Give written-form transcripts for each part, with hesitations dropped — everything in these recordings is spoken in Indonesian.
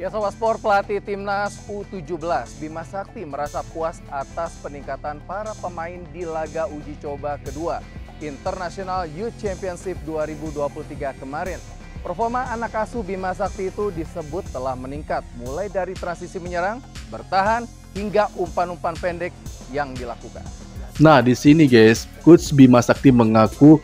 Ya Sobat Sport, pelatih Timnas U17 Bima Sakti merasa puas atas peningkatan para pemain di laga uji coba kedua International Youth Championship 2023 kemarin. Performa anak asuh Bima Sakti itu disebut telah meningkat mulai dari transisi menyerang, bertahan, hingga umpan-umpan pendek yang dilakukan. Nah, di sini guys, Coach Bima Sakti mengaku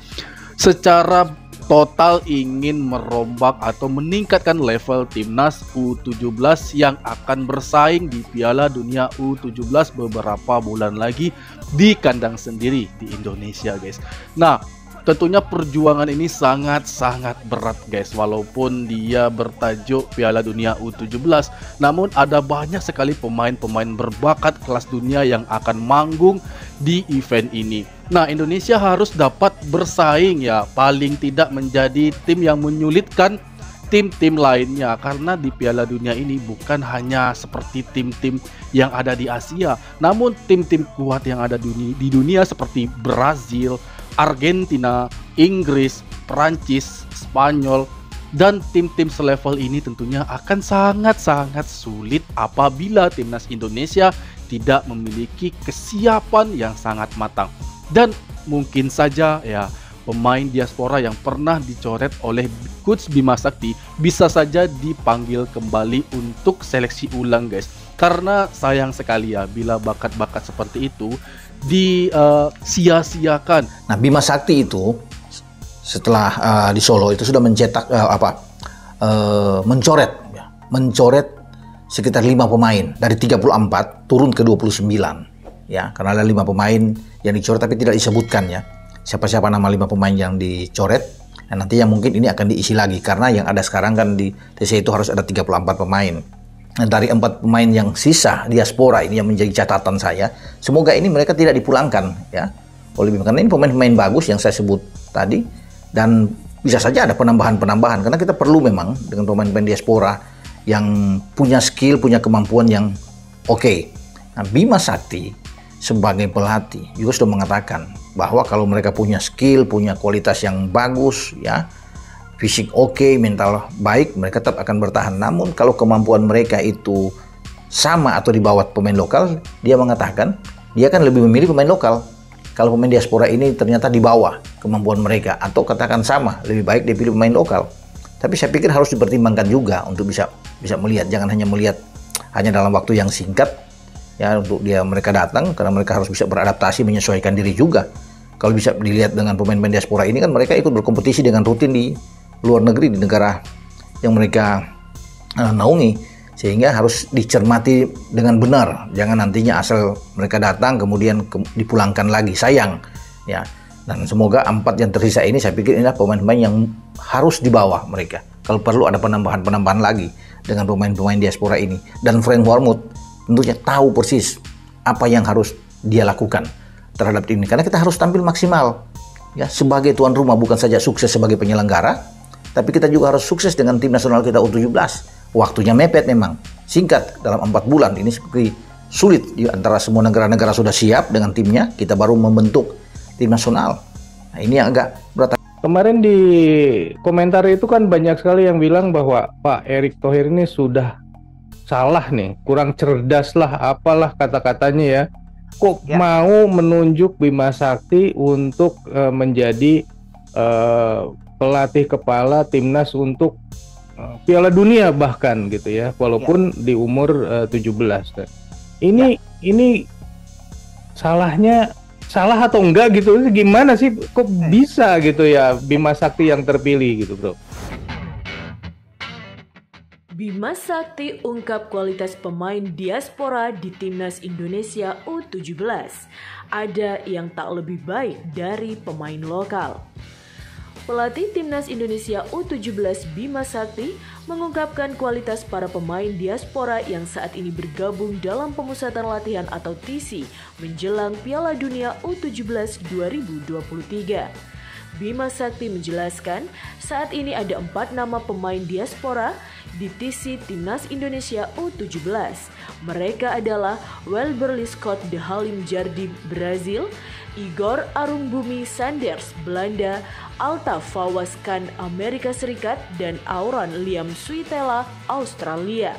secara total ingin merombak atau meningkatkan level Timnas U17 yang akan bersaing di Piala Dunia U17 beberapa bulan lagi di kandang sendiri di Indonesia guys. Nah, tentunya perjuangan ini sangat-sangat berat guys, walaupun dia bertajuk Piala Dunia U17, namun ada banyak sekali pemain-pemain berbakat kelas dunia yang akan manggung di event ini. Nah, Indonesia harus dapat bersaing ya, paling tidak menjadi tim yang menyulitkan tim-tim lainnya, karena di Piala Dunia ini bukan hanya seperti tim-tim yang ada di Asia, namun tim-tim kuat yang ada di dunia seperti Brazil, Argentina, Inggris, Perancis, Spanyol, dan tim-tim selevel ini tentunya akan sangat-sangat sulit apabila Timnas Indonesia tidak memiliki kesiapan yang sangat matang. Dan mungkin saja ya, pemain diaspora yang pernah dicoret oleh Coach Bima Sakti bisa saja dipanggil kembali untuk seleksi ulang guys. Karena sayang sekali ya bila bakat-bakat seperti itu disia-siakan. Nah, Bima Sakti itu setelah di Solo itu sudah mencetak mencoret sekitar 5 pemain dari 34 turun ke 29 ya, karena ada 5 pemain yang dicoret tapi tidak disebutkan ya siapa-siapa nama 5 pemain yang dicoret. Nah, nanti yang mungkin ini akan diisi lagi karena yang ada sekarang kan di TC itu harus ada 34 pemain. Nah, dari 4 pemain yang sisa diaspora ini yang menjadi catatan saya, semoga ini mereka tidak dipulangkan ya oleh Bima, karena ini pemain-pemain bagus yang saya sebut tadi, dan bisa saja ada penambahan-penambahan karena kita perlu memang dengan pemain-pemain diaspora yang punya skill, punya kemampuan yang oke. Nah, Bima Sakti sebagai pelatih juga sudah mengatakan bahwa kalau mereka punya skill, punya kualitas yang bagus ya, fisik oke, mental baik, mereka tetap akan bertahan. Namun kalau kemampuan mereka itu sama atau di bawah pemain lokal, dia mengatakan dia akan lebih memilih pemain lokal. Kalau pemain diaspora ini ternyata di bawah kemampuan mereka atau katakan sama, lebih baik dia pilih pemain lokal. Tapi saya pikir harus dipertimbangkan juga untuk bisa melihat, jangan hanya melihat hanya dalam waktu yang singkat ya untuk mereka datang, karena mereka harus bisa beradaptasi, menyesuaikan diri juga. Kalau bisa dilihat dengan pemain-pemain diaspora ini kan mereka ikut berkompetisi dengan rutin di luar negeri, di negara yang mereka naungi, sehingga harus dicermati dengan benar, jangan nantinya asal mereka datang kemudian dipulangkan lagi, sayang ya. Dan semoga 4 yang tersisa ini, saya pikir inilah pemain-pemain yang harus dibawa mereka. Kalau perlu ada penambahan-penambahan lagi dengan pemain-pemain diaspora ini. Dan Frank Wormuth tentunya tahu persis apa yang harus dia lakukan terhadap ini, karena kita harus tampil maksimal ya sebagai tuan rumah, bukan saja sukses sebagai penyelenggara, tapi kita juga harus sukses dengan tim nasional kita U17. Waktunya mepet memang, singkat, dalam 4 bulan ini seperti sulit di antara semua negara-negara sudah siap dengan timnya, kita baru membentuk tim nasional. Nah, ini yang agak berat. Kemarin di komentar itu kan banyak sekali yang bilang bahwa Pak Erick Thohir ini sudah salah nih, kurang cerdas lah, apalah kata-katanya ya. Kok mau menunjuk Bima Sakti untuk menjadi pelatih kepala timnas untuk Piala Dunia bahkan gitu ya, walaupun di umur 17. Ini salah atau enggak gitu, gimana sih kok bisa gitu ya Bima Sakti yang terpilih gitu bro? Bima Sakti ungkap kualitas pemain diaspora di Timnas Indonesia U17. Ada yang tak lebih baik dari pemain lokal. Pelatih Timnas Indonesia U17 Bima Sakti mengungkapkan kualitas para pemain diaspora yang saat ini bergabung dalam pemusatan latihan atau TC menjelang Piala Dunia U17 2023. Bima Sakti menjelaskan saat ini ada 4 nama pemain diaspora di TC Timnas Indonesia U17. Mereka adalah Welberly Scott de Halim Jardim Brazil, Igor Arungbumi Sanders, Belanda, Alta Fawaz-Khan, Amerika Serikat, dan Auran Liam Suitela, Australia.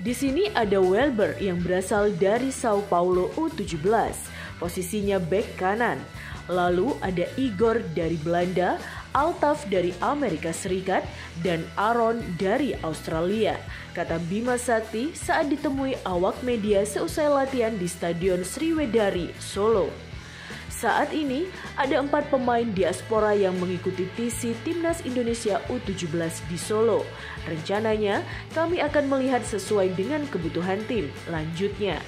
Di sini ada Welber yang berasal dari Sao Paulo U17, posisinya bek kanan. Lalu ada Igor dari Belanda, Altaf dari Amerika Serikat, dan Aaron dari Australia, kata Bima Sakti saat ditemui awak media seusai latihan di Stadion Sriwedari, Solo. Saat ini ada 4 pemain diaspora yang mengikuti TC Timnas Indonesia U17 di Solo. Rencananya kami akan melihat sesuai dengan kebutuhan tim. Lanjutnya,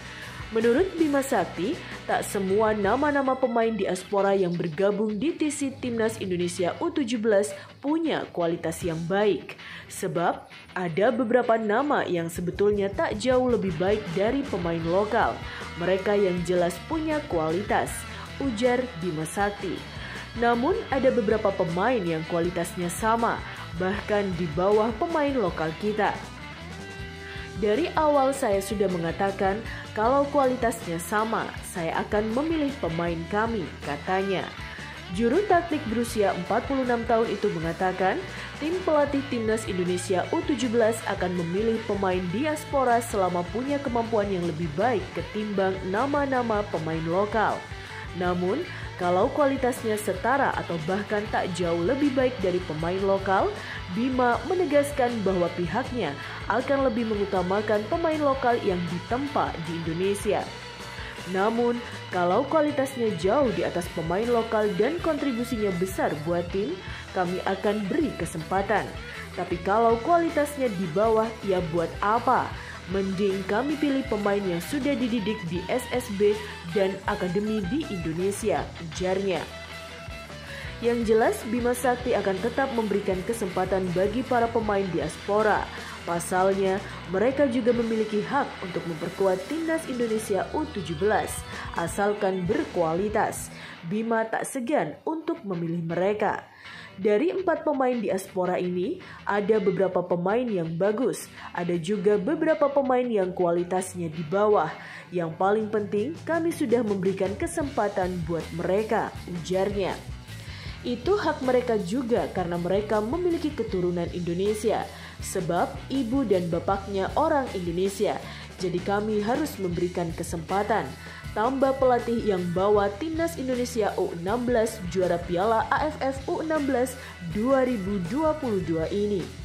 menurut Bima Sakti, tak semua nama-nama pemain diaspora yang bergabung di TC Timnas Indonesia U17 punya kualitas yang baik. Sebab ada beberapa nama yang sebetulnya tak jauh lebih baik dari pemain lokal. Mereka yang jelas punya kualitas, ujar Bima Sakti. Namun ada beberapa pemain yang kualitasnya sama, bahkan di bawah pemain lokal kita. Dari awal saya sudah mengatakan kalau kualitasnya sama, saya akan memilih pemain kami, katanya. Juru taktik berusia 46 tahun itu mengatakan, tim pelatih Timnas Indonesia U17 akan memilih pemain diaspora selama punya kemampuan yang lebih baik ketimbang nama-nama pemain lokal. Namun, kalau kualitasnya setara atau bahkan tak jauh lebih baik dari pemain lokal, Bima menegaskan bahwa pihaknya akan lebih mengutamakan pemain lokal yang ditempa di Indonesia. Namun, kalau kualitasnya jauh di atas pemain lokal dan kontribusinya besar buat tim, kami akan beri kesempatan. Tapi kalau kualitasnya di bawah, ya buat apa? Mending kami pilih pemain yang sudah dididik di SSB dan akademi di Indonesia, ujarnya. Yang jelas, Bima Sakti akan tetap memberikan kesempatan bagi para pemain diaspora. Pasalnya, mereka juga memiliki hak untuk memperkuat Timnas Indonesia U17, asalkan berkualitas. Bima tak segan untuk memilih mereka. Dari 4 pemain diaspora ini, ada beberapa pemain yang bagus, ada juga beberapa pemain yang kualitasnya di bawah. Yang paling penting, kami sudah memberikan kesempatan buat mereka, ujarnya. Itu hak mereka juga karena mereka memiliki keturunan Indonesia, sebab ibu dan bapaknya orang Indonesia. Jadi kami harus memberikan kesempatan. Tambah pelatih yang bawa Timnas Indonesia U16 juara Piala AFF U16 2022 ini.